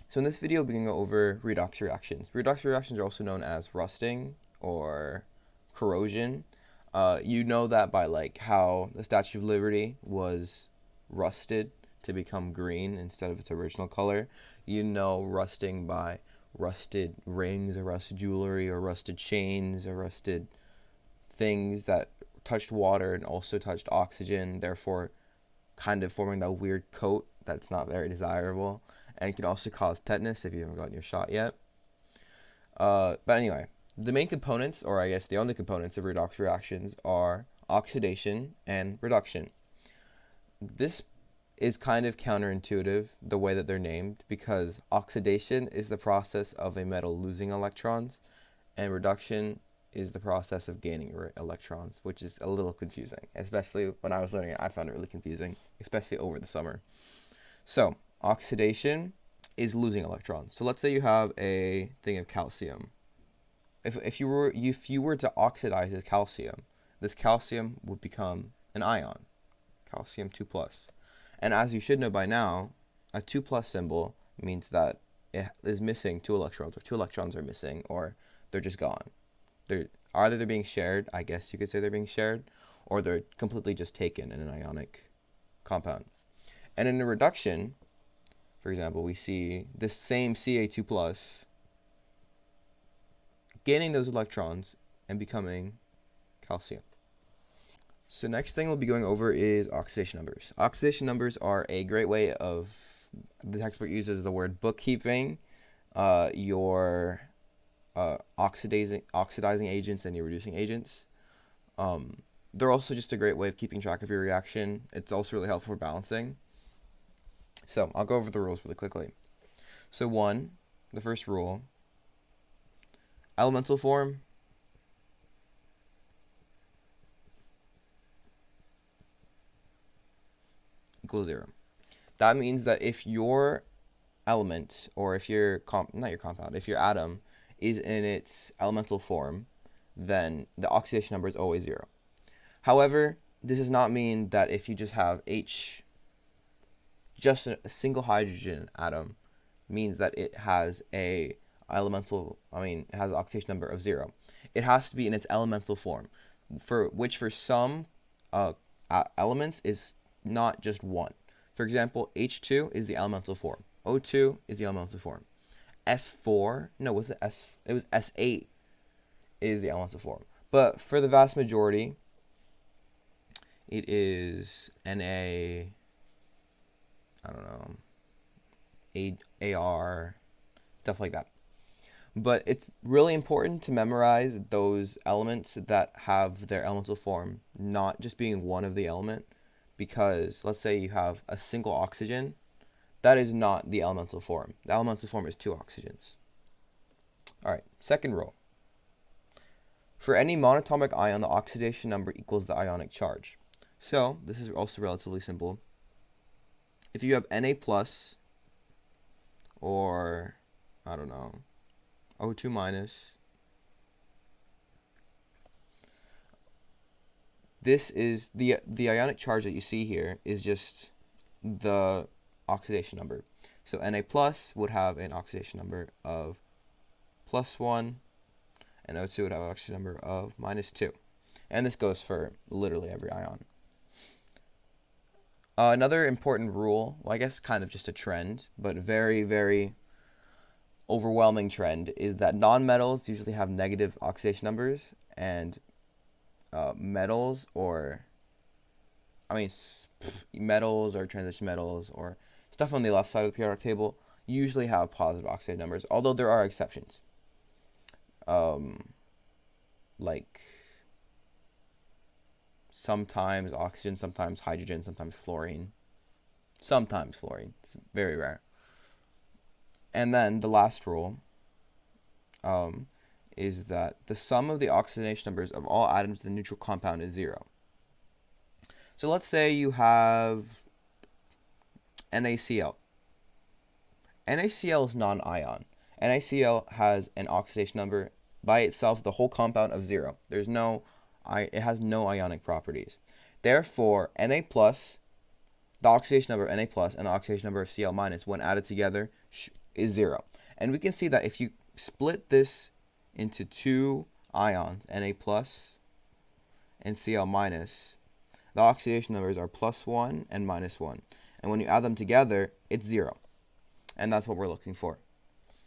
So in this video, we're going to go over redox reactions. Redox reactions are also known as rusting or corrosion. You know that by like how the Statue of Liberty was rusted to become green instead of its original color. You know rusting by rusted rings or rusted jewelry or rusted chains or rusted things that touched water and also touched oxygen, therefore kind of forming that weird coat that's not very desirable, and it can also cause tetanus if you haven't gotten your shot yet. But anyway, the main components, or I guess the only components of redox reactions, are oxidation and reduction. This is kind of counterintuitive, the way that they're named, because oxidation is the process of a metal losing electrons, and reduction is the process of gaining electrons, which is a little confusing. Especially when I was learning it, I found it really confusing, especially over the summer. So, oxidation is losing electrons. So let's say you have a thing of calcium. If you were to oxidize this calcium would become an ion, calcium 2 plus. And as you should know by now, a 2 plus symbol means that it is missing 2 electrons, or 2 electrons are missing, or they're just gone. They're being shared, I guess you could say they're being shared, or they're completely just taken in an ionic compound. And in a reduction, for example, we see this same Ca2 plus gaining those electrons and becoming calcium. So next thing we'll be going over is oxidation numbers. Oxidation numbers are a great way of, the textbook uses the word bookkeeping, your oxidizing agents and your reducing agents. They're also just a great way of keeping track of your reaction. It's also really helpful for balancing. So I'll go over the rules really quickly. So the first rule, elemental form equals 0. That means that if your element, or if your if your atom is in its elemental form, then the oxidation number is always 0. However, this does not mean that if you just have just a single hydrogen atom, means that it has it has an oxidation number of 0. It has to be in its elemental form, for some elements is not just 1. For example, H2 is the elemental form. O2 is the elemental form. S4, no, was it S? It was S8 is the elemental form. But for the vast majority, it is Na, I don't know, AR, stuff like that. But it's really important to memorize those elements that have their elemental form not just being one of the element, because let's say you have a single oxygen, that is not the elemental form. The elemental form is 2 oxygens. Alright, second rule. For any monatomic ion, the oxidation number equals the ionic charge. So, this is also relatively simple. If you have Na plus, or, I don't know, O2 minus, this is the ionic charge that you see here is just the oxidation number. So Na plus would have an oxidation number of +1, and O2 would have an oxidation number of -2. And this goes for literally every ion. Another important rule, well, I guess kind of just a trend, but very, very overwhelming trend, is that nonmetals usually have negative oxidation numbers, and metals or transition metals or stuff on the left side of the periodic table usually have positive oxidation numbers, although there are exceptions. Like sometimes oxygen, sometimes hydrogen, sometimes fluorine. It's very rare. And then the last rule is that the sum of the oxidation numbers of all atoms in the neutral compound is 0. So let's say you have NaCl. NaCl is non-ion. NaCl has an oxidation number by itself, the whole compound, of 0. It has no ionic properties. Therefore, Na plus, the oxidation number of Na plus and the oxidation number of Cl minus, when added together, is 0. And we can see that if you split this into two ions, Na plus and Cl minus, the oxidation numbers are +1 and -1. And when you add them together, it's 0. And that's what we're looking for.